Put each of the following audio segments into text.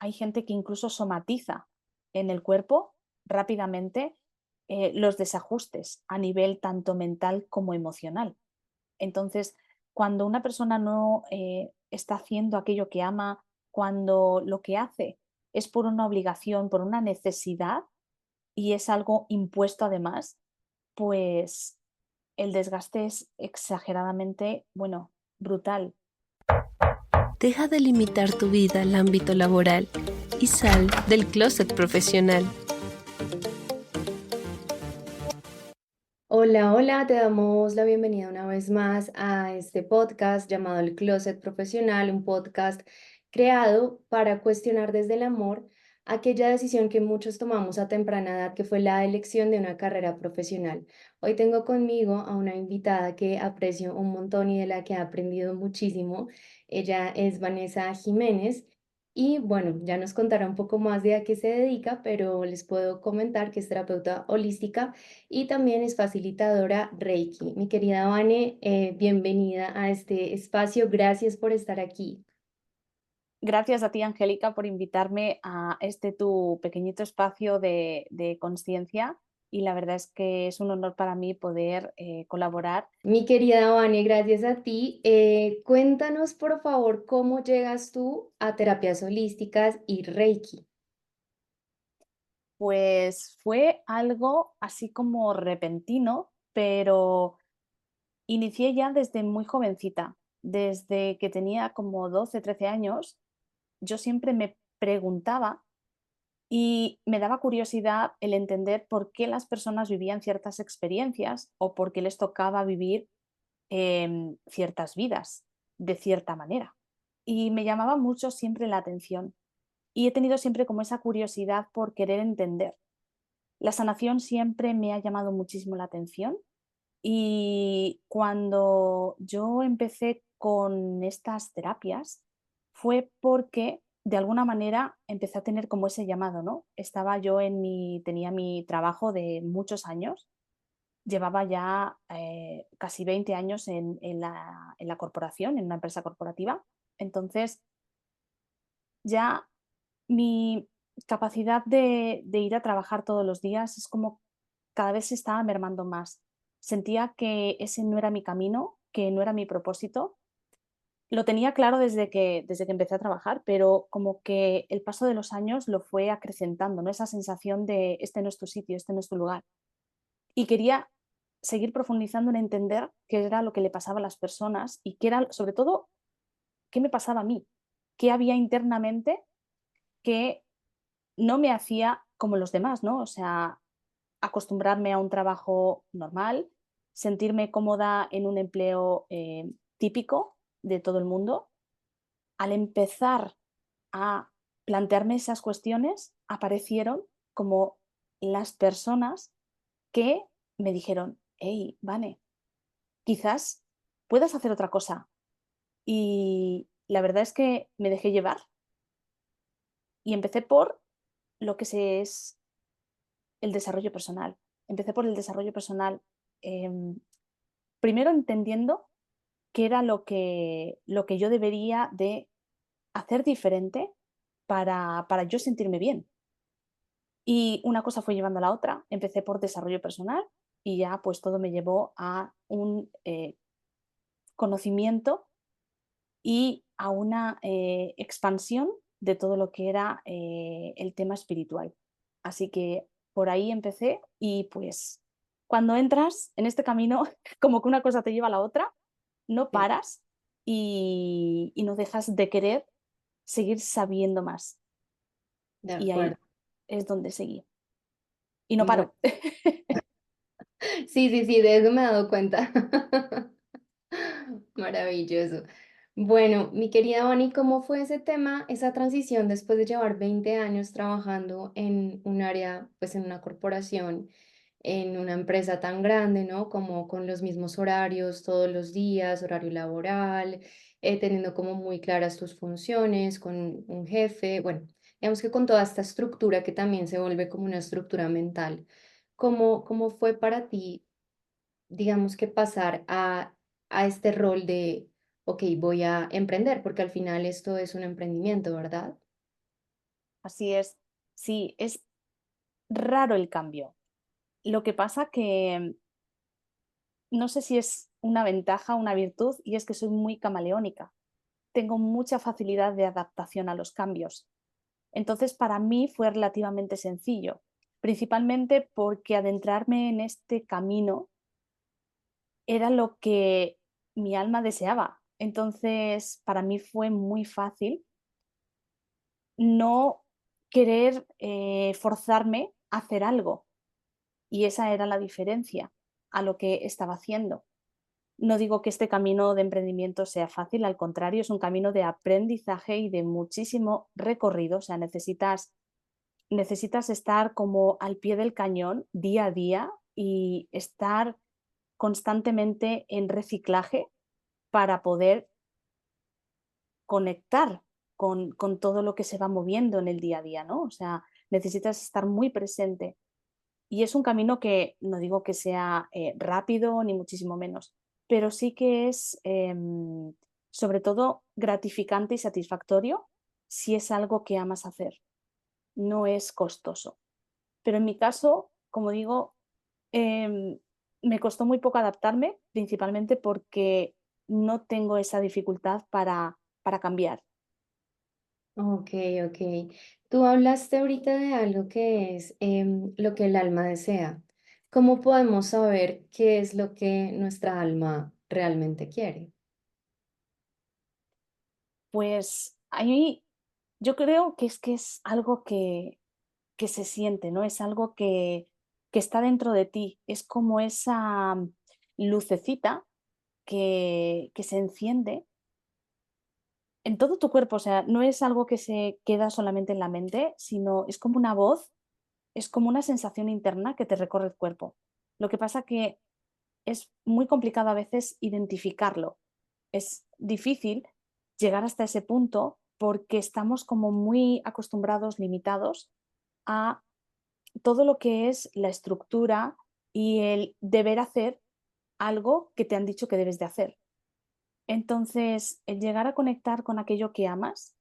hay gente que incluso somatiza en el cuerpo rápidamente los desajustes a nivel tanto mental como emocional. Entonces, cuando una persona no está haciendo aquello que ama, cuando lo que hace es por una obligación, por una necesidad y es algo impuesto además, pues el desgaste es exageradamente, bueno, brutal. Deja de limitar tu vida al ámbito laboral y sal del closet profesional. Hola, hola, te damos la bienvenida una vez más a este podcast llamado El Closet Profesional, un podcast creado para cuestionar desde el amor aquella decisión que muchos tomamos a temprana edad, que fue la elección de una carrera profesional. Hoy tengo conmigo a una invitada que aprecio un montón y de la que he aprendido muchísimo. Ella es Vanessa Jiménez. Y bueno, ya nos contará un poco más de a qué se dedica, pero les puedo comentar que es terapeuta holística y también es facilitadora Reiki. Mi querida Vane, bienvenida a este espacio. Gracias por estar aquí. Gracias a ti, Angélica, por invitarme a este tu pequeñito espacio de conciencia y la verdad es que es un honor para mí poder colaborar. Mi querida Vane, gracias a ti. Cuéntanos, por favor, cómo llegas tú a terapias holísticas y Reiki. Pues fue algo así como repentino, pero inicié ya desde muy jovencita, desde que tenía como 12, 13 años. Yo siempre me preguntaba y me daba curiosidad el entender por qué las personas vivían ciertas experiencias o por qué les tocaba vivir ciertas vidas de cierta manera. Y me llamaba mucho siempre la atención. Y he tenido siempre como esa curiosidad por querer entender. La sanación siempre me ha llamado muchísimo la atención y cuando yo empecé con estas terapias fue porque de alguna manera empecé a tener como ese llamado, ¿no? Estaba yo tenía mi trabajo de muchos años, llevaba ya casi 20 años en la corporación, en una empresa corporativa, entonces ya mi capacidad de ir a trabajar todos los días es como cada vez se estaba mermando más. Sentía que ese no era mi camino, que no era mi propósito. Lo tenía claro desde que empecé a trabajar, pero como que el paso de los años lo fue acrecentando, ¿no? Esa sensación de este no es tu sitio, este no es tu lugar. Y quería seguir profundizando en entender qué era lo que le pasaba a las personas y qué era, sobre todo, qué me pasaba a mí, qué había internamente que no me hacía como los demás, ¿no? O sea, acostumbrarme a un trabajo normal, sentirme cómoda en un empleo típico de todo el mundo. Al empezar a plantearme esas cuestiones, aparecieron como las personas que me dijeron, hey, Vane, quizás puedas hacer otra cosa. Y la verdad es que me dejé llevar y empecé por lo que es el desarrollo personal. Empecé por el desarrollo personal, em, primero entendiendo qué era lo que yo debería de hacer diferente para yo sentirme bien. Y una cosa fue llevando a la otra. Empecé por desarrollo personal y ya pues todo me llevó a un conocimiento y a una expansión de todo lo que era el tema espiritual. Así que por ahí empecé y pues cuando entras en este camino, como que una cosa te lleva a la otra, no Sí, paras y no dejas de querer seguir sabiendo más. de Y ahí acuerdo. es donde seguí. Y no Bueno, paro. sí, sí, sí, de eso me he dado cuenta. Maravilloso. Bueno, mi querida Bonnie, ¿cómo fue ese tema, esa transición después de llevar 20 años trabajando en un área, pues en una corporación, en una empresa tan grande, ¿no? Como con los mismos horarios todos los días, horario laboral, teniendo como muy claras tus funciones, con un jefe, bueno, digamos que con toda esta estructura que también se vuelve como una estructura mental. ¿Cómo fue para ti, digamos que pasar a este rol de, ok, voy a emprender, porque al final esto es un emprendimiento, ¿verdad? así es. Sí, es raro el cambio. Lo que pasa que no sé si es una ventaja o una virtud, y es que soy muy camaleónica. Tengo mucha facilidad de adaptación a los cambios. Entonces, para mí fue relativamente sencillo, principalmente porque adentrarme en este camino era lo que mi alma deseaba. Entonces, para mí fue muy fácil no querer forzarme a hacer algo. Y esa era la diferencia a lo que estaba haciendo. No digo que este camino de emprendimiento sea fácil, al contrario, es un camino de aprendizaje y de muchísimo recorrido. O sea, necesitas estar como al pie del cañón día a día y estar constantemente en reciclaje para poder conectar con todo lo que se va moviendo en el día a día, ¿no? O sea, necesitas estar muy presente. Y es un camino que no digo que sea rápido, ni muchísimo menos, pero sí que es sobre todo gratificante y satisfactorio si es algo que amas hacer. No es costoso. Pero en mi caso, como digo, em, me costó muy poco adaptarme, principalmente porque no tengo esa dificultad para cambiar. Ok, ok. Tú hablaste ahorita de algo que es lo que el alma desea. ¿Cómo podemos saber qué es lo que nuestra alma realmente quiere? Pues ahí yo creo que es algo que se siente, ¿no? Es algo que está dentro de ti. Es como esa lucecita que se enciende en todo tu cuerpo. O sea, no es algo que se queda solamente en la mente, sino es como una voz, es como una sensación interna que te recorre el cuerpo. Lo que pasa que es muy complicado a veces identificarlo. Es difícil llegar hasta ese punto porque estamos como muy acostumbrados, limitados a todo lo que es la estructura y el deber hacer algo que te han dicho que debes de hacer. Entonces, el llegar a conectar con aquello que amas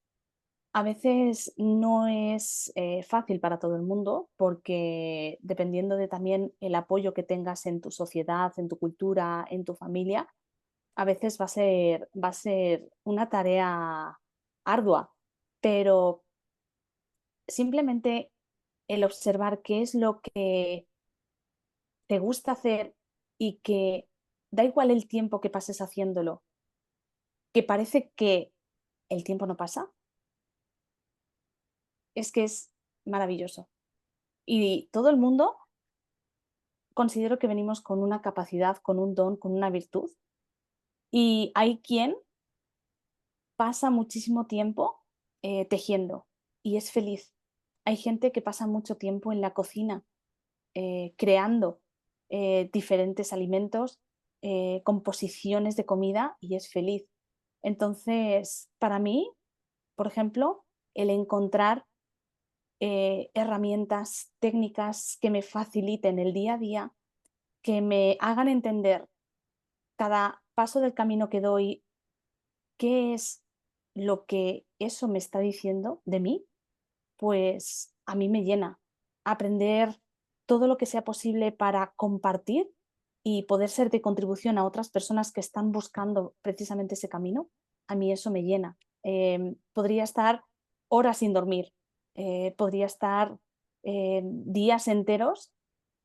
a veces no es fácil para todo el mundo porque dependiendo de también el apoyo que tengas en tu sociedad, en tu cultura, en tu familia, a veces va a ser una tarea ardua, pero simplemente el observar qué es lo que te gusta hacer y que da igual el tiempo que pases haciéndolo, que parece que el tiempo no pasa, es que es maravilloso. Y todo el mundo considero que venimos con una capacidad, con un don, con una virtud. Y hay quien pasa muchísimo tiempo tejiendo y es feliz. Hay gente que pasa mucho tiempo en la cocina creando diferentes alimentos, composiciones de comida y es feliz. Entonces, para mí, por ejemplo, el encontrar herramientas técnicas que me faciliten el día a día, que me hagan entender cada paso del camino que doy, qué es lo que eso me está diciendo de mí, pues a mí me llena. Aprender todo lo que sea posible para compartir y poder ser de contribución a otras personas que están buscando precisamente ese camino, a mí eso me llena. Podría estar horas sin dormir, podría estar días enteros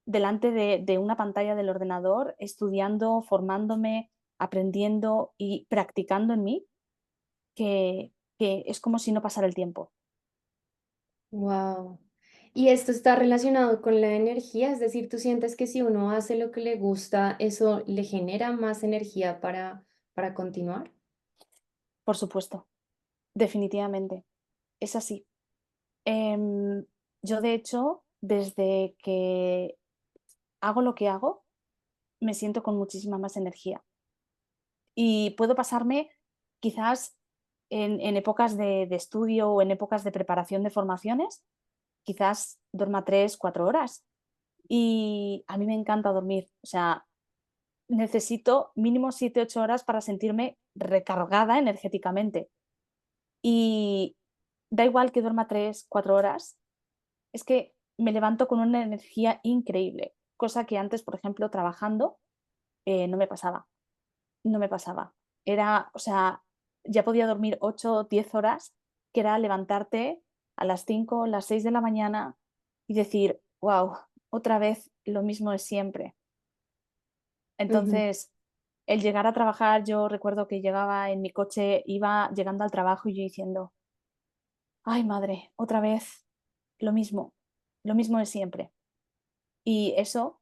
delante de una pantalla del ordenador, estudiando, formándome, aprendiendo y practicando en mí, que es como si no pasara el tiempo. Wow. Y esto está relacionado con la energía, es decir, ¿tú sientes que si uno hace lo que le gusta, eso le genera más energía para continuar? Por supuesto, definitivamente, es así. Em, yo, de hecho, desde que hago lo que hago, me siento con muchísima más energía y puedo pasarme quizás en épocas de estudio o en épocas de preparación de formaciones, quizás duerma 3, 4 horas y a mí me encanta dormir. O sea, necesito mínimo 7, 8 horas para sentirme recargada energéticamente y da igual que duerma 3, 4 horas, es que me levanto con una energía increíble, cosa que antes, por ejemplo, trabajando, no me pasaba, no me pasaba. Era, o sea, ya podía dormir 8 o 10 horas, que era levantarte a las 5, las 6 de la mañana y decir: "Guau, otra vez lo mismo de siempre". Ujú. Entonces, el llegar a trabajar, yo recuerdo que llegaba en mi coche, iba llegando al trabajo y yo diciendo: "Ay, madre, otra vez lo mismo de siempre". Y eso,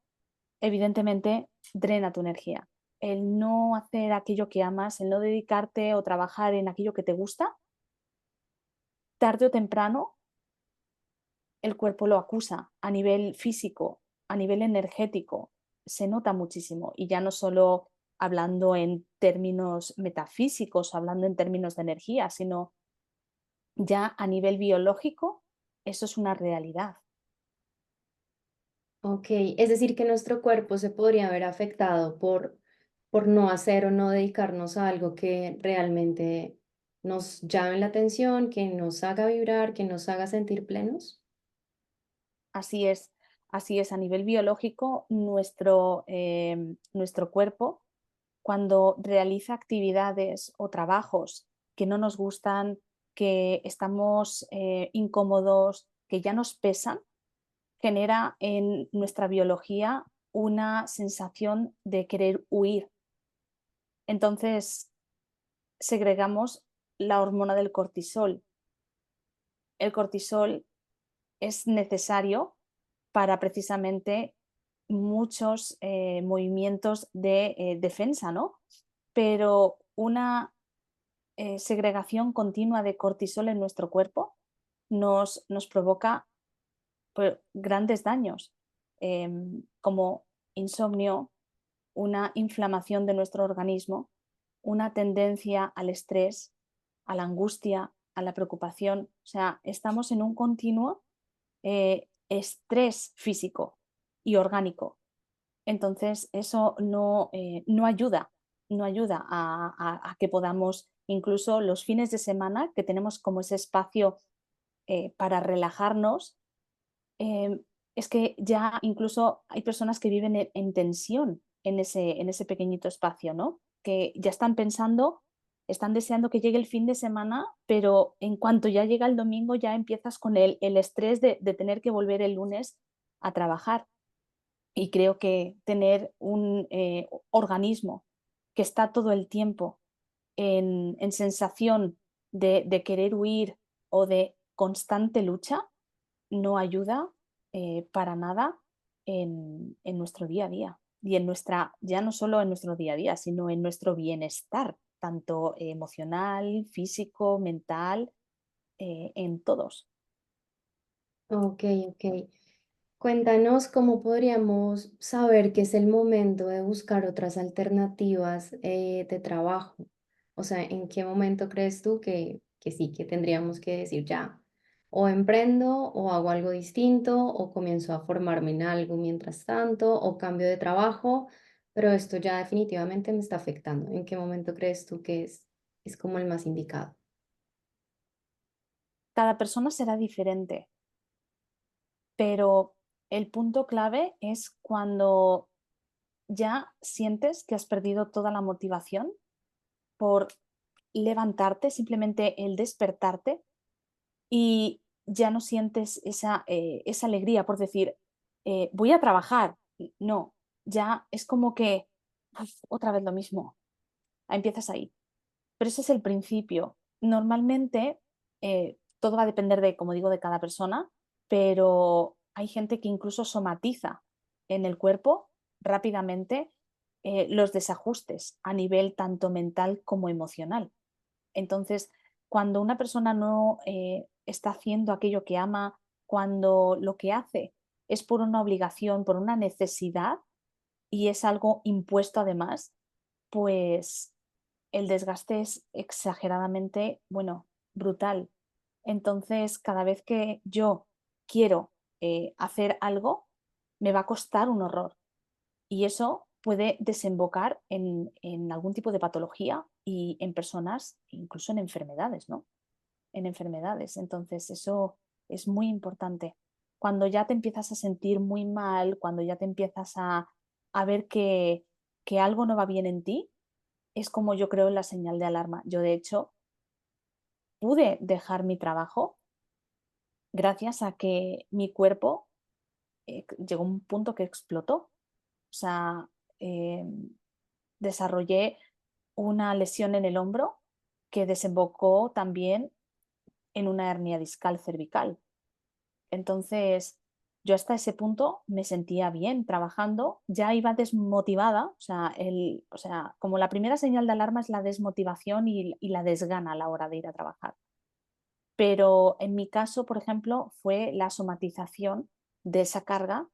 evidentemente, drena tu energía. El no hacer aquello que amas, el no dedicarte o trabajar en aquello que te gusta, tarde o temprano el cuerpo lo acusa a nivel físico, a nivel energético. Se nota muchísimo y ya no solo hablando en términos metafísicos, hablando en términos de energía, sino ya a nivel biológico, eso es una realidad. Ok, es decir, que nuestro cuerpo se podría ver afectado por no hacer o no dedicarnos a algo que realmente nos llame la atención, que nos haga vibrar, que nos haga sentir plenos. Así es, así es. A nivel biológico, nuestro cuerpo, cuando realiza actividades o trabajos que no nos gustan, que estamos incómodos, que ya nos pesan, genera en nuestra biología una sensación de querer huir. Entonces, segregamos la hormona del cortisol. El cortisol es necesario para precisamente muchos movimientos de defensa, ¿no? Pero una segregación continua de cortisol en nuestro cuerpo nos provoca pues, grandes daños, como insomnio, una inflamación de nuestro organismo, una tendencia al estrés, a la angustia, a la preocupación. O sea, estamos en un continuo estrés físico y orgánico. Entonces, eso no ayuda, no ayuda a que podamos, incluso los fines de semana, que tenemos como ese espacio para relajarnos, em, es que ya incluso hay personas que viven en tensión en ese pequeñito espacio, ¿no? Que ya están pensando, están deseando que llegue el fin de semana, pero en cuanto ya llega el domingo ya empiezas con el estrés de tener que volver el lunes a trabajar. Y creo que tener un organismo que está todo el tiempo en sensación de querer huir o de constante lucha no ayuda para nada en nuestro día a día y en nuestra, ya no solo en nuestro día a día, sino en nuestro bienestar, tanto emocional, físico, mental, en todos. Ok, ok. Cuéntanos cómo podríamos saber que es el momento de buscar otras alternativas de trabajo. O sea, ¿en qué momento crees tú que sí, que tendríamos que decir ya, o emprendo, o hago algo distinto, o comienzo a formarme en algo mientras tanto, o cambio de trabajo, pero esto ya definitivamente me está afectando? ¿En qué momento crees tú que es como el más indicado? Cada persona será diferente, pero el punto clave es cuando ya sientes que has perdido toda la motivación por levantarte, simplemente el despertarte y ya no sientes esa alegría por decir, voy a trabajar. No, ya es como que "Uf, otra vez lo mismo". Empiezas ahí. Pero ese es el principio. Normalmente todo va a depender de, como digo, de cada persona, pero hay gente que incluso somatiza en el cuerpo rápidamente los desajustes a nivel tanto mental como emocional. Entonces, cuando una persona no está haciendo aquello que ama, cuando lo que hace es por una obligación, por una necesidad y es algo impuesto además, pues el desgaste es exageradamente, bueno, brutal. Entonces, cada vez que yo quiero hacer algo, me va a costar un horror. Y eso puede desembocar en algún tipo de patología y en personas, incluso en enfermedades, ¿no? en enfermedades. Entonces, eso es muy importante. Cuando ya te empiezas a sentir muy mal, cuando ya te empiezas a ver que algo no va bien en ti, es como yo creo la señal de alarma. Yo, de hecho, pude dejar mi trabajo gracias a que mi cuerpo llegó a un punto que explotó. O sea, eh, desarrollé una lesión en el hombro que desembocó también en una hernia discal cervical. Entonces, yo hasta ese punto me sentía bien trabajando, ya iba desmotivada, o sea, como la primera señal de alarma es la desmotivación y la desgana a la hora de ir a trabajar. Pero en mi caso, por ejemplo, fue la somatización de esa carga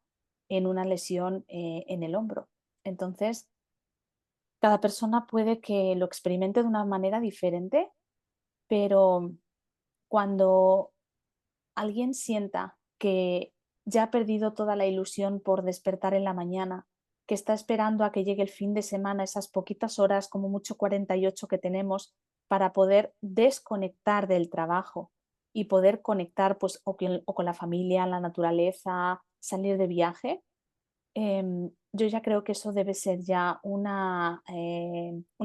en una lesión en el hombro. Entonces, cada persona puede que lo experimente de una manera diferente, pero cuando alguien sienta que ya ha perdido toda la ilusión por despertar en la mañana, que está esperando a que llegue el fin de semana, esas poquitas horas, como mucho 48 que tenemos, para poder desconectar del trabajo y poder conectar pues, o con la familia, la naturaleza, salir de viaje, yo ya creo que eso debe ser ya una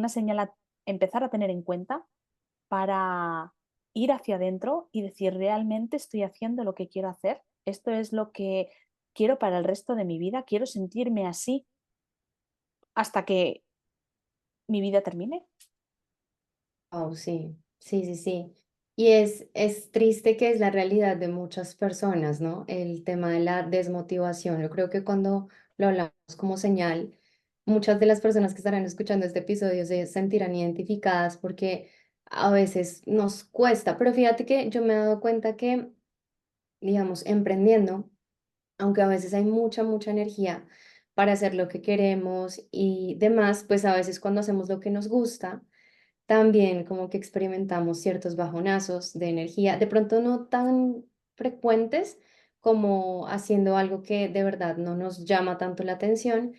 señal a empezar a tener en cuenta para ir hacia adentro y decir, realmente estoy haciendo lo que quiero hacer, esto es lo que quiero para el resto de mi vida, quiero sentirme así hasta que mi vida termine. Oh, sí, sí, sí, sí. Y es triste que es la realidad de muchas personas, ¿no? El tema de la desmotivación. Yo creo que cuando lo hablamos como señal, muchas de las personas que estarán escuchando este episodio se sentirán identificadas porque a veces nos cuesta, pero fíjate que yo me he dado cuenta que, digamos, emprendiendo, aunque a veces hay mucha, mucha energía para hacer lo que queremos y demás, pues a veces cuando hacemos lo que nos gusta, también como que experimentamos ciertos bajonazos de energía, de pronto no tan frecuentes como haciendo algo que de verdad no nos llama tanto la atención,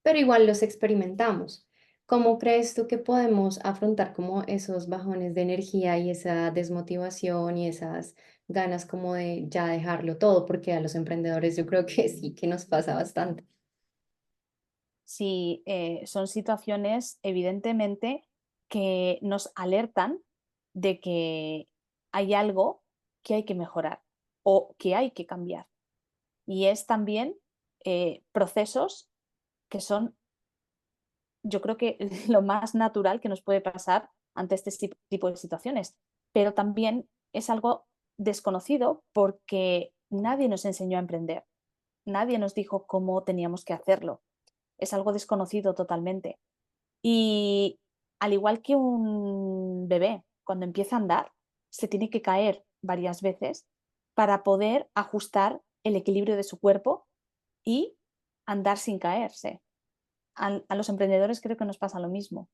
pero igual los experimentamos. ¿Cómo crees tú que podemos afrontar como esos bajones de energía y esa desmotivación y esas ganas como de ya dejarlo todo? Porque a los emprendedores yo creo que sí que nos pasa bastante. Si son situaciones, evidentemente, que nos alertan de que hay algo que hay que mejorar o que hay que cambiar. Y es también procesos que son, yo creo que lo más natural que nos puede pasar ante este tipo de situaciones. Pero también es algo desconocido porque nadie nos enseñó a emprender, nadie nos dijo cómo teníamos que hacerlo. Es algo desconocido totalmente. Y al igual que un bebé, cuando empieza a andar, se tiene que caer varias veces para poder ajustar el equilibrio de su cuerpo y andar sin caerse. A los emprendedores creo que nos pasa lo mismo.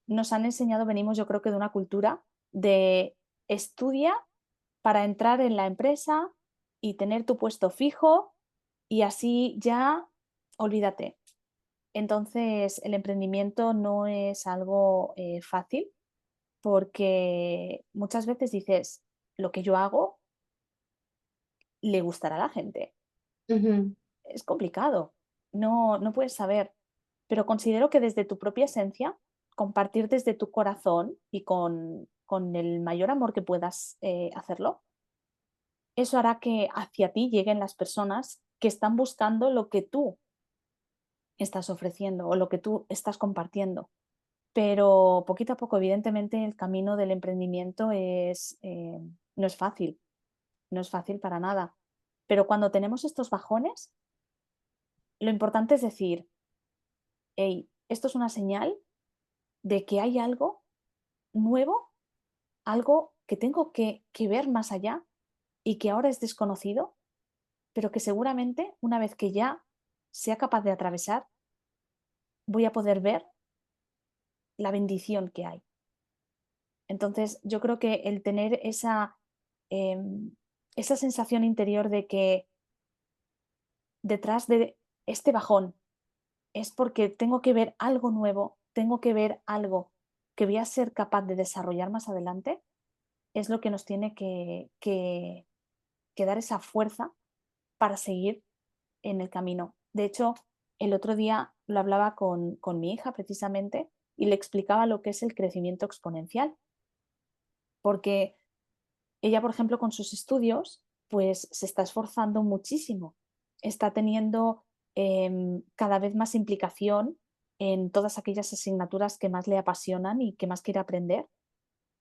Nos han enseñado, venimos yo creo que de una cultura de estudia para entrar en la empresa y tener tu puesto fijo y así ya olvídate. Entonces, el emprendimiento no es algo fácil porque muchas veces dices, lo que yo hago le gustará a la gente. Ujú, Es complicado, no puedes saber, pero considero que desde tu propia esencia, compartir desde tu corazón y con el mayor amor que puedas hacerlo, eso hará que hacia ti lleguen las personas que están buscando lo que tú estás ofreciendo o lo que tú estás compartiendo. Pero poquito a poco, evidentemente, el camino del emprendimiento no es fácil, no es fácil para nada. Pero cuando tenemos estos bajones, lo importante es decir, hey, esto es una señal de que hay algo nuevo, algo que tengo que ver más allá y que ahora es desconocido, pero que seguramente una vez que ya sea capaz de atravesar, voy a poder ver la bendición que hay. Entonces, yo creo que el tener em, esa sensación interior de que detrás de este bajón es porque tengo que ver algo nuevo, tengo que ver algo que voy a ser capaz de desarrollar más adelante, es lo que nos tiene que dar esa fuerza para seguir en el camino. De hecho, el otro día lo hablaba con mi hija precisamente y le explicaba lo que es el crecimiento exponencial, porque ella, por ejemplo, con sus estudios, pues se está esforzando muchísimo, está teniendo cada vez más implicación en todas aquellas asignaturas que más le apasionan y que más quiere aprender.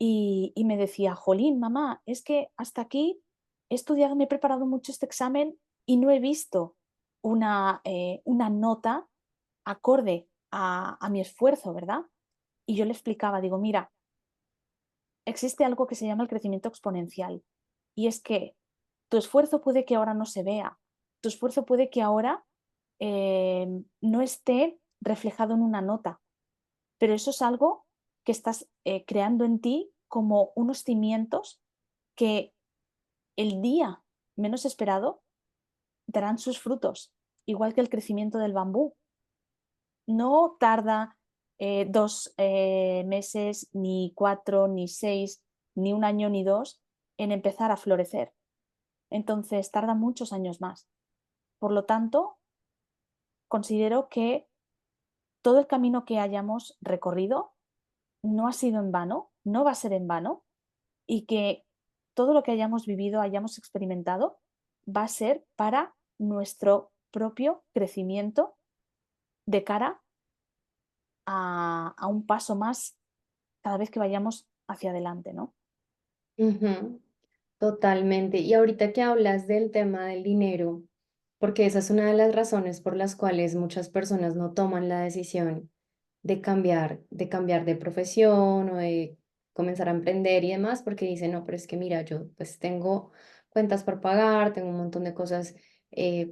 Y me decía, jolín, mamá, es que hasta aquí he estudiado, me he preparado mucho este examen y no he visto una nota acorde a mi esfuerzo, ¿verdad? Y yo le explicaba, digo, mira, existe algo que se llama el crecimiento exponencial. Y es que tu esfuerzo puede que ahora no se vea, tu esfuerzo puede que ahora no esté reflejado en una nota, pero eso es algo que estás creando en ti como unos cimientos que el día menos esperado darán sus frutos, igual que el crecimiento del bambú. No tarda 2 meses, ni 4, ni 6, ni un año, ni 2 en empezar a florecer. Entonces tarda muchos años más. Por lo tanto, considero que todo el camino que hayamos recorrido no ha sido en vano, no va a ser en vano, y que todo lo que hayamos vivido, hayamos experimentado, va a ser para nuestro propio crecimiento de cara a un paso más cada vez que vayamos hacia adelante, ¿no? Ujú, totalmente. Y ahorita que hablas del tema del dinero, porque esa es una de las razones por las cuales muchas personas no toman la decisión de cambiar de profesión o de comenzar a emprender y demás, porque dicen, no, pero es que mira, yo pues tengo cuentas por pagar, tengo un montón de cosas,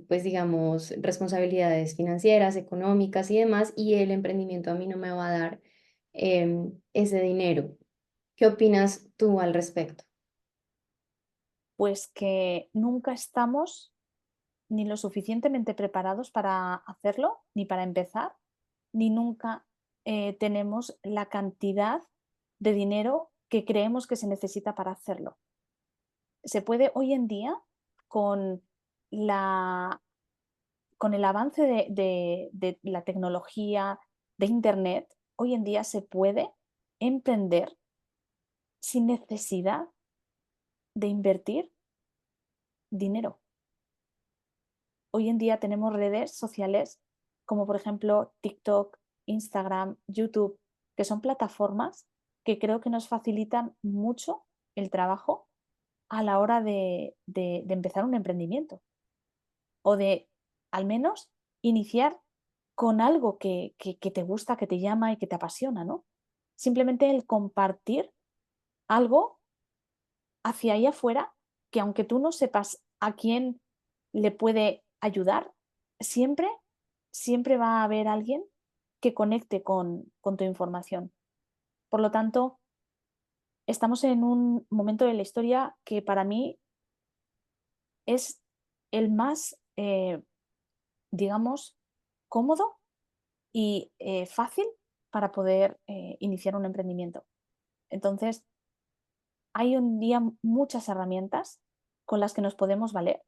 pues digamos, responsabilidades financieras, económicas y demás, y el emprendimiento a mí no me va a dar ese dinero. ¿Qué opinas tú al respecto? Pues que nunca estamos ni lo suficientemente preparados para hacerlo, ni para empezar, ni nunca tenemos la cantidad de dinero que creemos que se necesita para hacerlo. Se puede hoy en día, con, la, con el avance de la tecnología, de Internet, hoy en día se puede emprender sin necesidad de invertir dinero. Hoy en día tenemos redes sociales como por ejemplo TikTok, Instagram, YouTube, que son plataformas que creo que nos facilitan mucho el trabajo a la hora de empezar un emprendimiento o de al menos iniciar con algo que te gusta, que te llama y que te apasiona, ¿no? Simplemente el compartir algo hacia ahí afuera que aunque tú no sepas a quién le puede ayudar, siempre, siempre va a haber alguien que conecte con tu información. Por lo tanto, estamos en un momento de la historia que para mí es el más, digamos, cómodo y fácil para poder iniciar un emprendimiento. Entonces, hay hoy en día muchas herramientas con las que nos podemos valer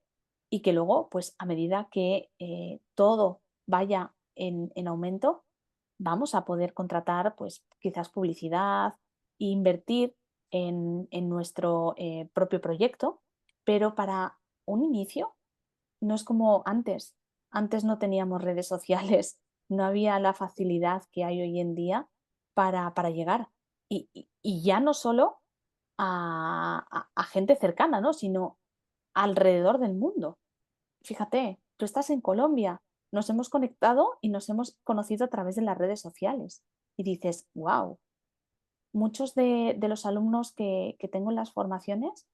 y que luego, pues a medida que todo vaya en aumento, vamos a poder contratar, pues quizás publicidad e invertir en nuestro propio proyecto, pero para un inicio no es como antes. Antes no teníamos redes sociales, no había la facilidad que hay hoy en día para llegar. Y ya no solo a gente cercana, ¿no? Sino alrededor del mundo. Fíjate, tú estás en Colombia, nos hemos conectado y nos hemos conocido a través de las redes sociales. Y dices, wow, muchos de los alumnos que tengo en las formaciones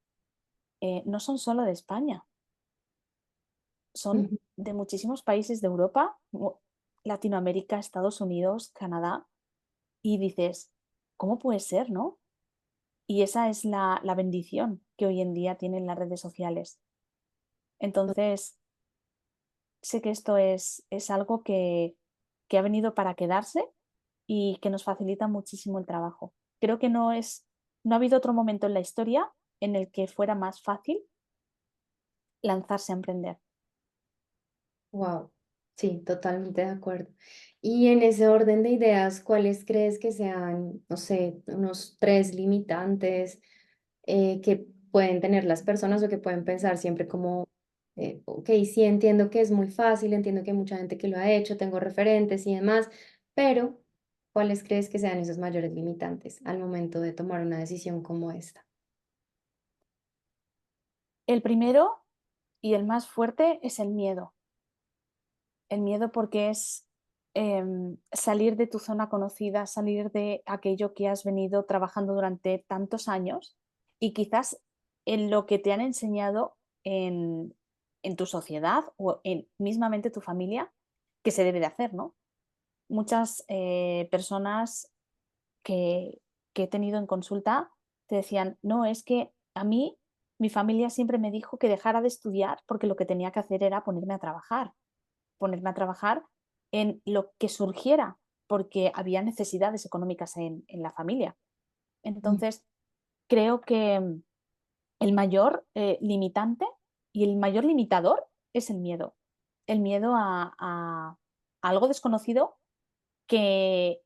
no son solo de España, son Ujú. de muchísimos países de Europa, Latinoamérica, Estados Unidos, Canadá. Y dices, ¿cómo puede ser, no? Y esa es la bendición que hoy en día tienen las redes sociales. Entonces, sé que esto es algo que ha venido para quedarse y que nos facilita muchísimo el trabajo. Creo que no es No ha habido otro momento en la historia en el que fuera más fácil lanzarse a emprender. Wow, sí, totalmente de acuerdo. Y en ese orden de ideas, ¿cuáles crees que sean, no sé, unos tres limitantes que pueden tener las personas o que pueden pensar siempre como, ok, sí entiendo que es muy fácil, entiendo que hay mucha gente que lo ha hecho, tengo referentes y demás, pero ¿cuáles crees que sean esos mayores limitantes al momento de tomar una decisión como esta? El primero y el más fuerte es el miedo. El miedo porque es salir de tu zona conocida, salir de aquello que has venido trabajando durante tantos años y quizás en lo que te han enseñado en tu sociedad o en mismamente tu familia que se debe de hacer, ¿no? Muchas personas que, que he tenido en consulta te decían, no, es que a mí mi familia siempre me dijo que dejara de estudiar porque lo que tenía que hacer era ponerme a trabajar en lo que surgiera, porque había necesidades económicas en la familia. Mm. Entonces, creo que el mayor limitante y el mayor limitador es el miedo a algo desconocido que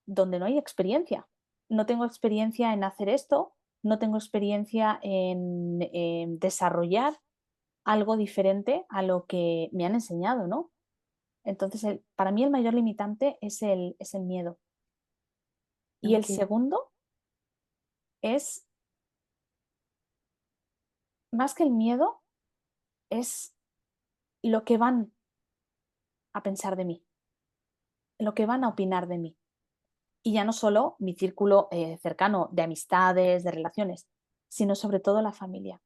donde no hay experiencia. No tengo experiencia en hacer esto, no tengo experiencia en desarrollar algo diferente a lo que me han enseñado, ¿no? Entonces, para mí el mayor limitante es el miedo. Y el Ok, segundo es, más que el miedo, es lo que van a pensar de mí, lo que van a opinar de mí. Y ya no solo mi círculo cercano de amistades, de relaciones, sino sobre todo la familia.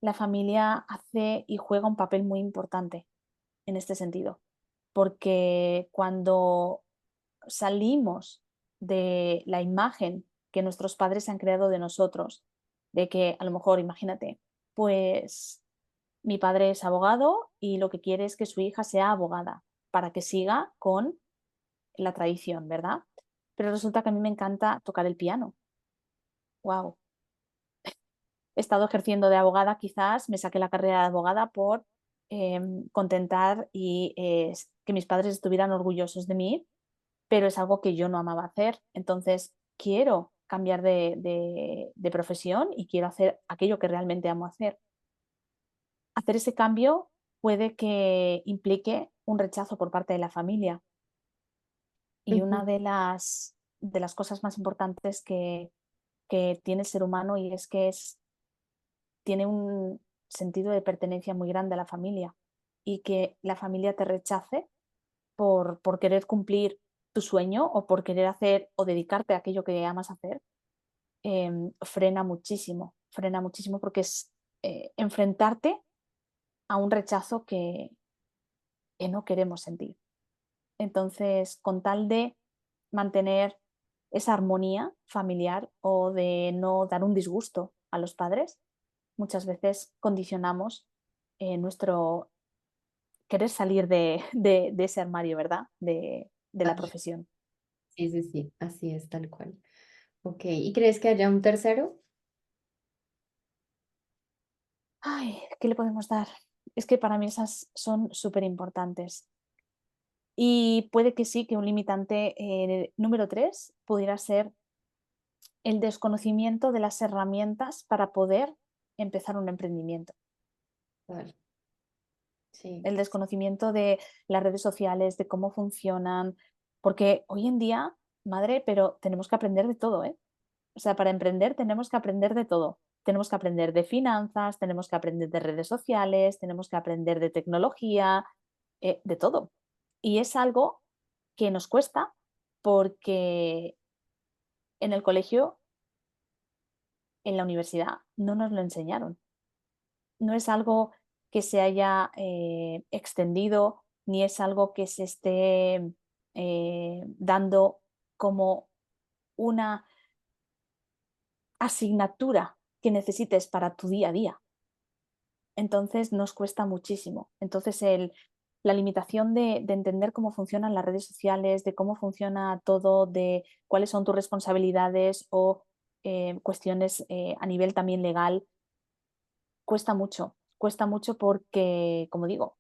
La familia hace y juega un papel muy importante en este sentido, porque cuando salimos de la imagen que nuestros padres han creado de nosotros, de que a lo mejor, imagínate, pues mi padre es abogado y lo que quiere es que su hija sea abogada para que siga con la tradición, ¿verdad? Pero resulta que a mí me encanta tocar el piano. Wow. He estado ejerciendo de abogada, quizás me saqué la carrera de abogada por contentar y que mis padres estuvieran orgullosos de mí, pero es algo que yo no amaba hacer. Entonces, quiero cambiar de profesión y quiero hacer aquello que realmente amo hacer. Hacer ese cambio puede que implique un rechazo por parte de la familia. Y una ujú, de las cosas más importantes que tiene el ser humano y es que tiene un sentido de pertenencia muy grande a la familia y que la familia te rechace por querer cumplir tu sueño o por querer hacer o dedicarte a aquello que amas hacer, frena muchísimo porque es enfrentarte a un rechazo que no queremos sentir. Entonces, con tal de mantener esa armonía familiar o de no dar un disgusto a los padres, muchas veces condicionamos nuestro querer salir de ese armario, ¿verdad? De la total. profesión. Sí, sí, sí, así es, tal cual. Ok, ¿y crees que haya un tercero? Ay, ¿qué le podemos dar? Es que para mí esas son súper importantes. Y puede que sí, que un limitante número 3 pudiera ser el desconocimiento de las herramientas para poder empezar un emprendimiento. Vale, sí, El desconocimiento de las redes sociales, de cómo funcionan, porque hoy en día, madre, pero tenemos que aprender de todo, ¿eh? O sea, para emprender tenemos que aprender de todo. Tenemos que aprender de finanzas, tenemos que aprender de redes sociales, tenemos que aprender de tecnología, de todo. Y es algo que nos cuesta porque en el colegio, en la universidad, no nos lo enseñaron. No es algo que se haya extendido, ni es algo que se esté dando como una asignatura que necesites para tu día a día. Entonces nos cuesta muchísimo. Entonces la limitación de entender cómo funcionan las redes sociales, de cómo funciona todo, de cuáles son tus responsabilidades o cuestiones a nivel también legal, cuesta mucho porque, como digo,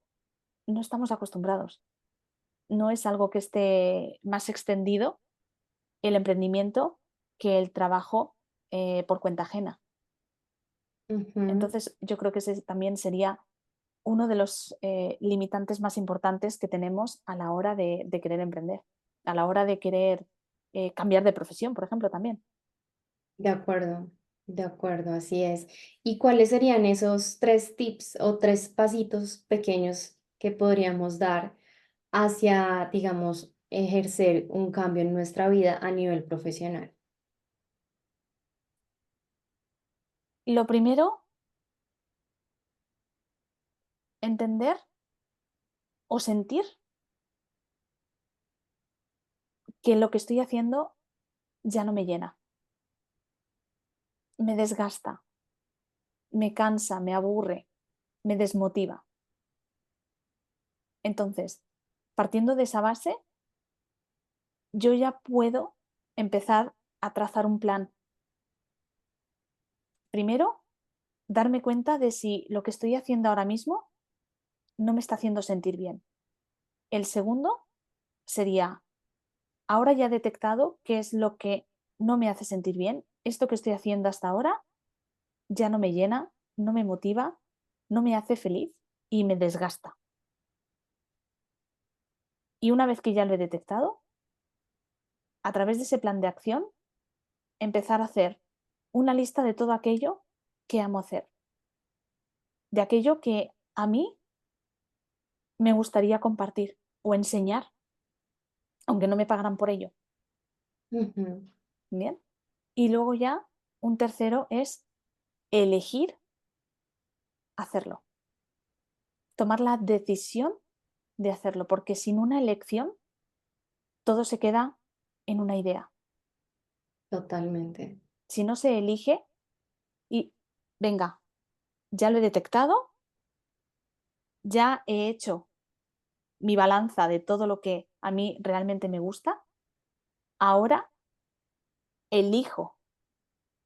no estamos acostumbrados. No es algo que esté más extendido el emprendimiento que el trabajo por cuenta ajena. Ujú. Entonces, yo creo que ese también sería uno de los limitantes más importantes que tenemos a la hora de querer emprender, a la hora de querer cambiar de profesión, por ejemplo, también. De acuerdo, así es. ¿Y cuáles serían esos 3 tips o 3 pasitos pequeños que podríamos dar hacia, digamos, ejercer un cambio en nuestra vida a nivel profesional? Lo primero, entender o sentir que lo que estoy haciendo ya no me llena, me desgasta, me cansa, me aburre, me desmotiva. Entonces, partiendo de esa base, yo ya puedo empezar a trazar un plan. Primero, darme cuenta de si lo que estoy haciendo ahora mismo no me está haciendo sentir bien. El segundo sería, ahora ya he detectado qué es lo que no me hace sentir bien. Esto que estoy haciendo hasta ahora ya no me llena, no me motiva, no me hace feliz y me desgasta. Y una vez que ya lo he detectado, a través de ese plan de acción, empezar a hacer una lista de todo aquello que amo hacer, de aquello que a mí me gustaría compartir o enseñar, aunque no me pagaran por ello. Ujú. Bien. Y luego ya un tercero es elegir hacerlo, tomar la decisión de hacerlo, porque sin una elección todo se queda en una idea. Totalmente. Si no se elige y venga, ya lo he detectado, ya he hecho mi balanza de todo lo que a mí realmente me gusta, ahora elijo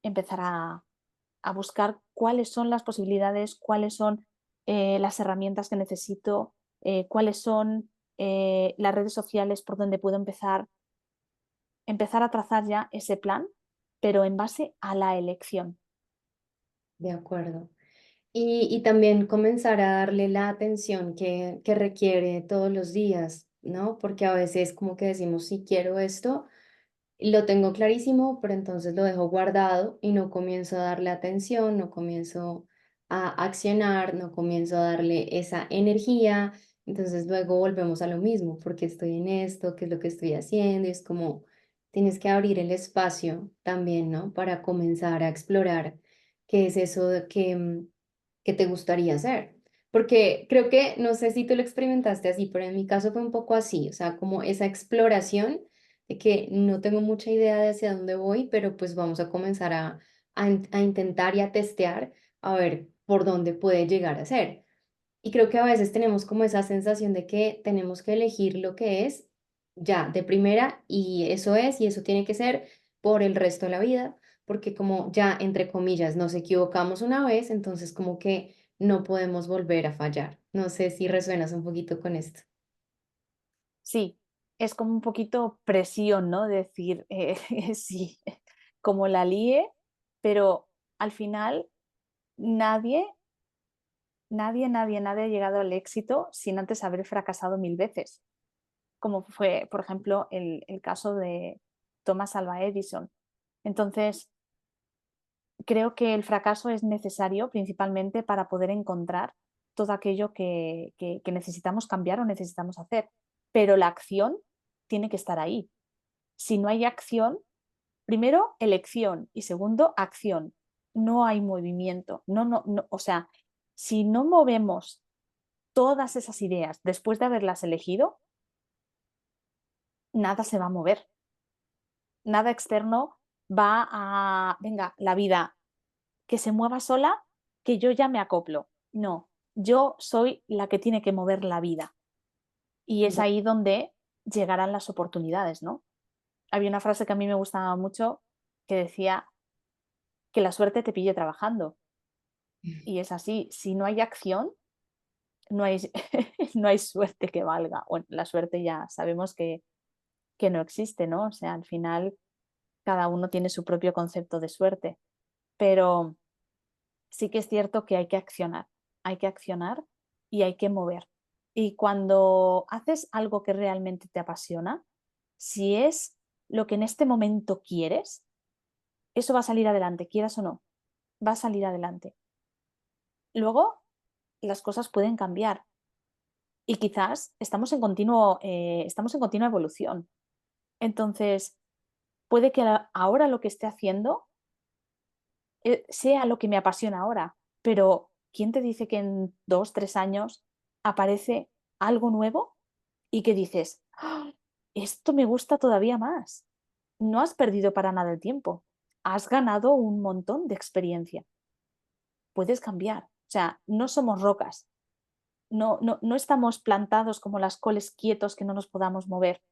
empezar a buscar cuáles son las posibilidades, cuáles son las herramientas que necesito, cuáles son las redes sociales por donde puedo empezar a trazar ya ese plan, pero en base a la elección. De acuerdo. Y también comenzar a darle la atención que requiere todos los días, ¿no? Porque a veces como que decimos, si quiero esto, lo tengo clarísimo, pero entonces lo dejo guardado y no comienzo a darle atención, no comienzo a accionar, no comienzo a darle esa energía. Entonces luego volvemos a lo mismo, porque estoy en esto, qué es lo que estoy haciendo, y es como tienes que abrir el espacio también, ¿no? Para comenzar a explorar qué es eso que te gustaría hacer. Porque creo que, no sé si tú lo experimentaste así, pero en mi caso fue un poco así, o sea, como esa exploración de que no tengo mucha idea de hacia dónde voy, pero pues vamos a comenzar a intentar y a testear a ver por dónde puede llegar a ser. Y creo que a veces tenemos como esa sensación de que tenemos que elegir lo que es ya de primera y eso es y eso tiene que ser por el resto de la vida, porque como ya entre comillas nos equivocamos una vez, entonces como que no podemos volver a fallar. No sé si resuenas un poquito con esto. Sí, es como un poquito presión, ¿no? Decir, sí, como la líe, pero al final nadie, nadie ha llegado al éxito sin antes haber fracasado mil veces, como fue, por ejemplo, el caso de Thomas Alva Edison. Entonces, creo que el fracaso es necesario principalmente para poder encontrar todo aquello que necesitamos cambiar o necesitamos hacer, pero la acción tiene que estar ahí. Si no hay acción, primero elección y segundo acción. No hay movimiento. No, o sea, si no movemos todas esas ideas después de haberlas elegido, nada se va a mover. Nada externo va a, venga, la vida, que se mueva sola, que yo ya me acoplo. No, yo soy la que tiene que mover la vida. Y es ahí donde llegarán las oportunidades, ¿no? Había una frase que a mí me gustaba mucho que decía que la suerte te pille trabajando. Y es así, si no hay acción, no hay, no hay suerte que valga. Bueno, la suerte ya sabemos que no existe, ¿no? O sea, al final cada uno tiene su propio concepto de suerte, pero sí que es cierto que hay que accionar y hay que mover. Y cuando haces algo que realmente te apasiona, si es lo que en este momento quieres, eso va a salir adelante, quieras o no, va a salir adelante. Luego, las cosas pueden cambiar y quizás estamos en continua evolución. Entonces, puede que ahora lo que esté haciendo sea lo que me apasiona ahora, pero ¿quién te dice que en 2, 3 años aparece algo nuevo y que dices, ¡ah! Esto me gusta todavía más? No has perdido para nada el tiempo, has ganado un montón de experiencia. Puedes cambiar, o sea, no somos rocas, no estamos plantados como las coles quietos que no nos podamos mover.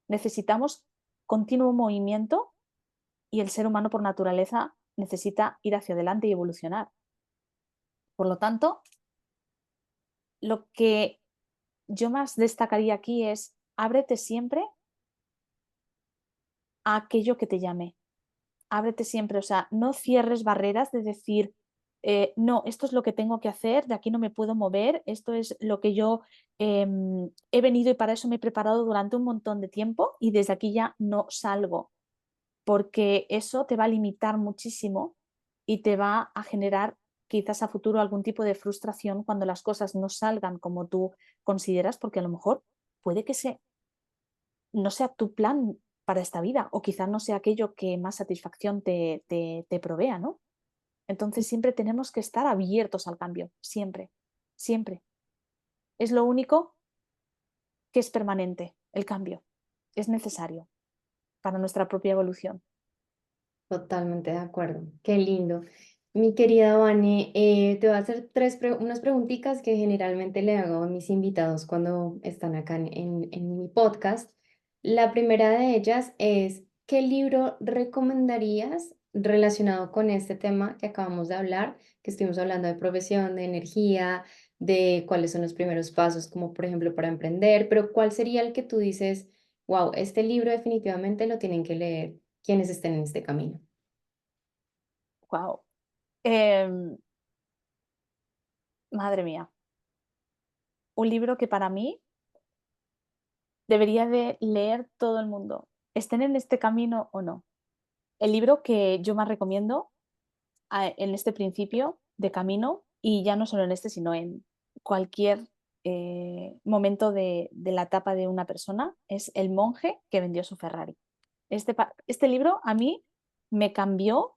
Necesitamos continuo movimiento y el ser humano por naturaleza necesita ir hacia adelante y evolucionar. Por lo tanto, lo que yo más destacaría aquí es ábrete siempre a aquello que te llame. Ábrete siempre, o sea, no cierres barreras de decir, no, esto es lo que tengo que hacer, de aquí no me puedo mover, esto es lo que yo he venido y para eso me he preparado durante un montón de tiempo y desde aquí ya no salgo, porque eso te va a limitar muchísimo y te va a generar quizás a futuro algún tipo de frustración cuando las cosas no salgan como tú consideras, porque a lo mejor puede que no sea tu plan para esta vida o quizás no sea aquello que más satisfacción te provea, ¿no? Entonces siempre tenemos que estar abiertos al cambio, siempre, siempre. Es lo único que es permanente, el cambio. Es necesario para nuestra propia evolución. Totalmente de acuerdo. Qué lindo. Mi querida Vane, te voy a hacer unas preguntitas que generalmente le hago a mis invitados cuando están acá en mi podcast. La primera de ellas es, ¿qué libro recomendarías relacionado con este tema que acabamos de hablar? Que estuvimos hablando de profesión, de energía, de cuáles son los primeros pasos, como por ejemplo para emprender, pero ¿cuál sería el que tú dices, wow, este libro definitivamente lo tienen que leer quienes estén en este camino? Wow. Madre mía. Un libro que para mí debería de leer todo el mundo, estén en este camino o no. El libro que yo más recomiendo en este principio de camino, y ya no solo en este, sino en cualquier momento de la etapa de una persona, es El monje que vendió su Ferrari. Este libro a mí me cambió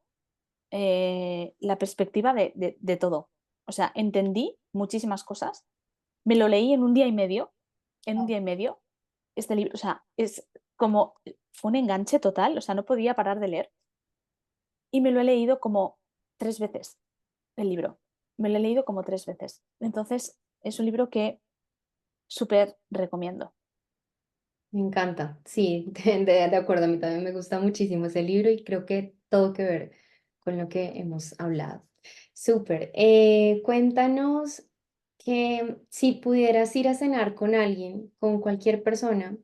la perspectiva de todo. O sea, entendí muchísimas cosas. Me lo leí en un día y medio, este libro. O sea, es como, fue un enganche total, o sea, no podía parar de leer. Y me lo he leído como 3 veces, el libro. Me lo he leído como 3 veces. Entonces, es un libro que súper recomiendo. Me encanta, sí, de acuerdo, a mí también me gusta muchísimo ese libro y creo que todo que ver con lo que hemos hablado. Súper, cuéntanos que si pudieras ir a cenar con alguien, con cualquier persona,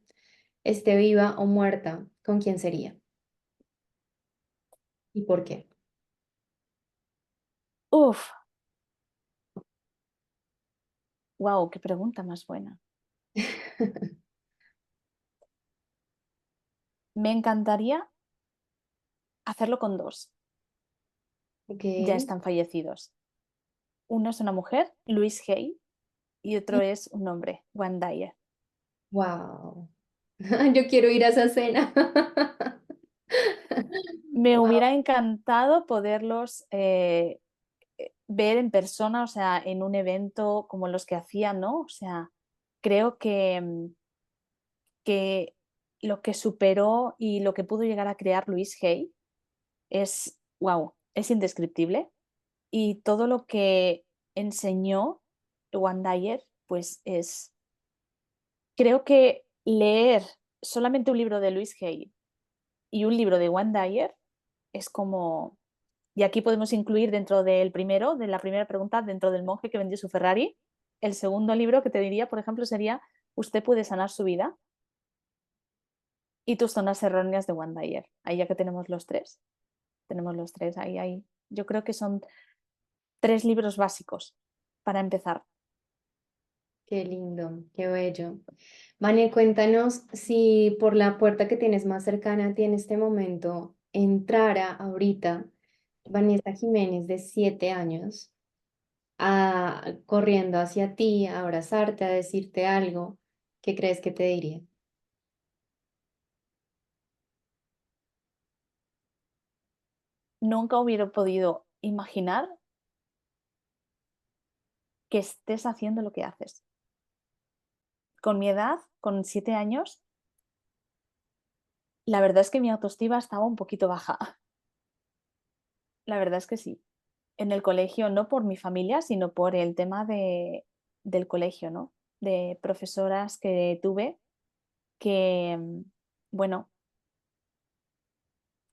esté viva o muerta, ¿con quién sería? ¿Y por qué? Uf, wow, qué pregunta más buena. Me encantaría hacerlo con dos. Ok, Ya están fallecidos. Uno es una mujer, Louise Hay, y otro es un hombre, Juan Dyer. wow, yo quiero ir a esa cena. Me Wow, hubiera encantado poderlos ver en persona, o sea, en un evento como los que hacían, ¿no? O sea, creo que lo que superó y lo que pudo llegar a crear Louise Hay es, wow, es indescriptible. Y todo lo que enseñó Juan Dyer, pues creo que leer solamente un libro de Louise Hay y un libro de Wayne Dyer es como, y aquí podemos incluir dentro del primero, de la primera pregunta, dentro del monje que vendió su Ferrari, el segundo libro que te diría, por ejemplo, sería Usted puede sanar su vida y tus zonas erróneas de Wayne Dyer. Ahí ya que tenemos los tres, ahí. Yo creo que son 3 libros básicos para empezar. Qué lindo, qué bello. Vane, cuéntanos si por la puerta que tienes más cercana a ti en este momento entrara ahorita Vanessa Jiménez de 7 años corriendo hacia ti, a abrazarte, a decirte algo, ¿qué crees que te diría? Nunca hubiera podido imaginar que estés haciendo lo que haces. Con mi edad, con 7 años, la verdad es que mi autoestima estaba un poquito baja. La verdad es que sí. En el colegio, no por mi familia, sino por el tema del colegio, ¿no? De profesoras que tuve que, bueno,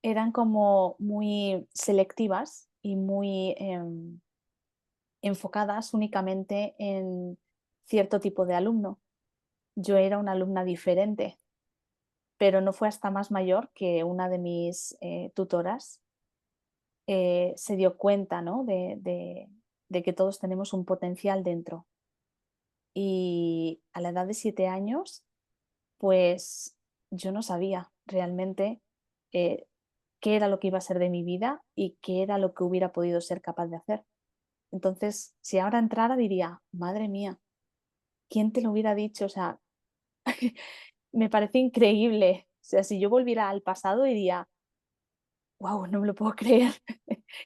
eran como muy selectivas y muy enfocadas únicamente en cierto tipo de alumno. Yo era una alumna diferente, pero no fue hasta más mayor que una de mis tutoras se dio cuenta, ¿no? de que todos tenemos un potencial dentro. Y a la edad de 7 años, pues yo no sabía realmente eh, qué era lo que iba a ser de mi vida y qué era lo que hubiera podido ser capaz de hacer. Entonces, si ahora entrara, diría, madre mía, ¿quién te lo hubiera dicho? O sea, me parece increíble. O sea, si yo volviera al pasado, diría, wow, no me lo puedo creer.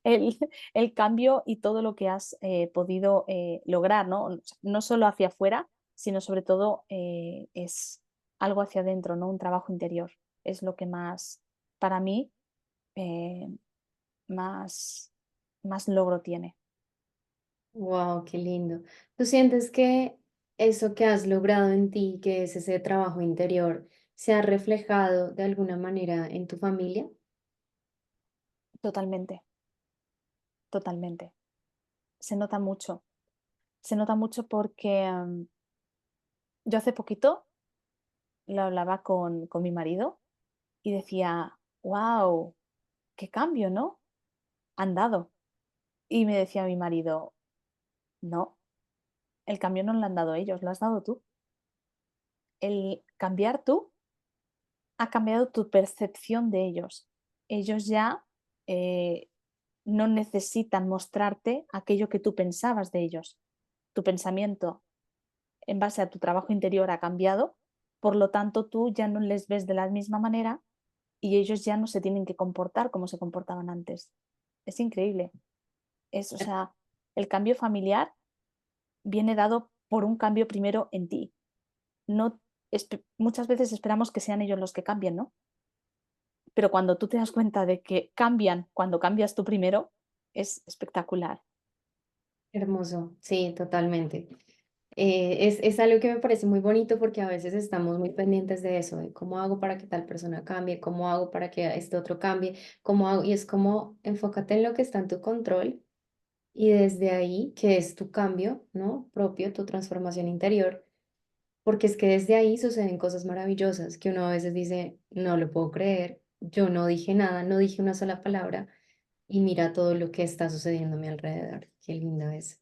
El, el cambio y todo lo que has podido lograr, ¿no? O sea, no solo hacia afuera, sino sobre todo es algo hacia adentro, ¿no? Un trabajo interior. Es lo que más, para mí, eh, más, más logro tiene. Wow, qué lindo. ¿Tú sientes que eso que has logrado en ti, que es ese trabajo interior, se ha reflejado de alguna manera en tu familia? Totalmente, totalmente. Se nota mucho. Se nota mucho porque yo hace poquito lo hablaba con mi marido y decía, wow, qué cambio, ¿no? Han dado. Y me decía mi marido, no, el cambio no lo han dado ellos, lo has dado tú. El cambiar tú ha cambiado tu percepción de ellos. Ellos ya eh, no necesitan mostrarte aquello que tú pensabas de ellos. Tu pensamiento en base a tu trabajo interior ha cambiado, por lo tanto tú ya no les ves de la misma manera y ellos ya no se tienen que comportar como se comportaban antes. Es increíble. O sea, el cambio familiar viene dado por un cambio primero en ti. No, muchas veces esperamos que sean ellos los que cambien, ¿no? Pero cuando tú te das cuenta de que cambian cuando cambias tú primero, es espectacular. Hermoso, sí, totalmente. Es algo que me parece muy bonito porque a veces estamos muy pendientes de eso, de cómo hago para que tal persona cambie, cómo hago para que este otro cambie, cómo hago, y es como enfócate en lo que está en tu control y desde ahí, que es tu cambio, ¿no? Propio, tu transformación interior, porque es que desde ahí suceden cosas maravillosas que uno a veces dice, no lo puedo creer, yo no dije nada, no dije una sola palabra y mira todo lo que está sucediendo a mi alrededor. Qué lindo es.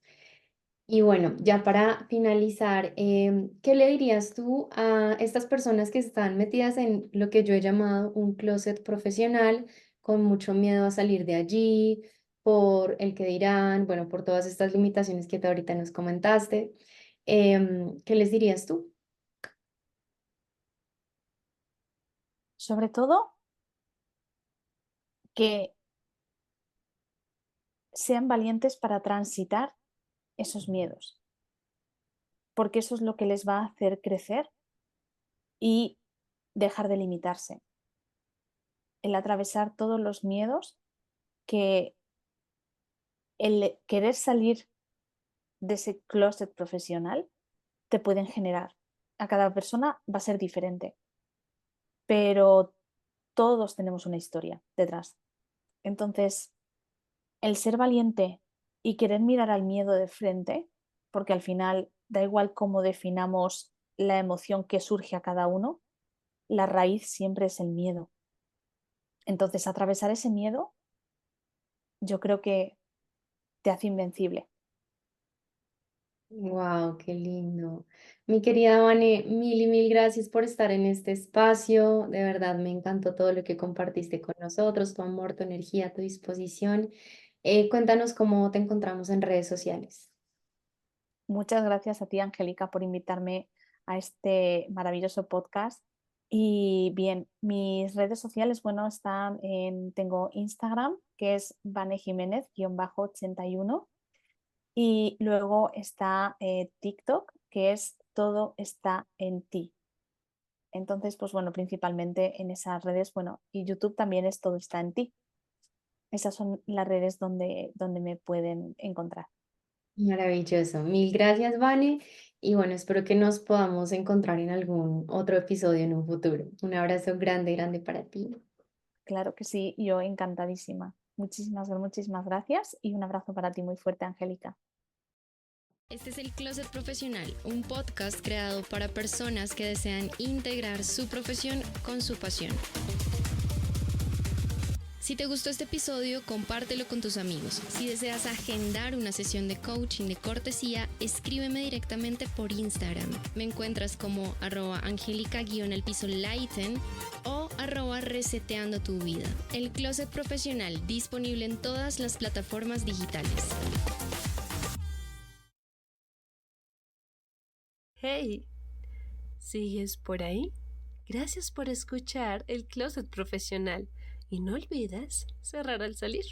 Y bueno, ya para finalizar, ¿qué le dirías tú a estas personas que están metidas en lo que yo he llamado un closet profesional, con mucho miedo a salir de allí, por el que dirán, bueno, por todas estas limitaciones que tú ahorita nos comentaste? ¿Qué les dirías tú? Sobre todo que sean valientes para transitar esos miedos, porque eso es lo que les va a hacer crecer y dejar de limitarse. El atravesar todos los miedos que el querer salir de ese closet profesional te pueden generar. a cada persona va a ser diferente, pero todos tenemos una historia detrás. Entonces, el ser valiente y querer mirar al miedo de frente, porque al final da igual cómo definamos la emoción que surge a cada uno, la raíz siempre es el miedo. Entonces, atravesar ese miedo, yo creo que te hace invencible. Wow, qué lindo. Mi querida Vane, mil y mil gracias por estar en este espacio. De verdad me encantó todo lo que compartiste con nosotros, tu amor, tu energía, tu disposición. Cuéntanos cómo te encontramos en redes sociales. Muchas gracias a ti, Angélica, por invitarme a este maravilloso podcast. Y bien, mis redes sociales, bueno, tengo Instagram, que es Vane Jiménez-81, y luego está TikTok, que es Todo está en ti. Entonces, pues bueno, principalmente en esas redes, bueno, y YouTube también es Todo está en ti. Esas son las redes donde me pueden encontrar. Maravilloso. Mil gracias, Vane. Y bueno, espero que nos podamos encontrar en algún otro episodio en un futuro. Un abrazo grande, grande para ti. Claro que sí, yo encantadísima. Muchísimas gracias y un abrazo para ti muy fuerte, Angélica. Este es el Closet Profesional, un podcast creado para personas que desean integrar su profesión con su pasión. Si te gustó este episodio, compártelo con tus amigos. Si deseas agendar una sesión de coaching de cortesía, escríbeme directamente por Instagram. Me encuentras como @angelica_Lighten o @reseteando tu vida. El Closet Profesional, disponible en todas las plataformas digitales. Hey, ¿sigues por ahí? Gracias por escuchar el Closet Profesional y no olvides cerrar al salir.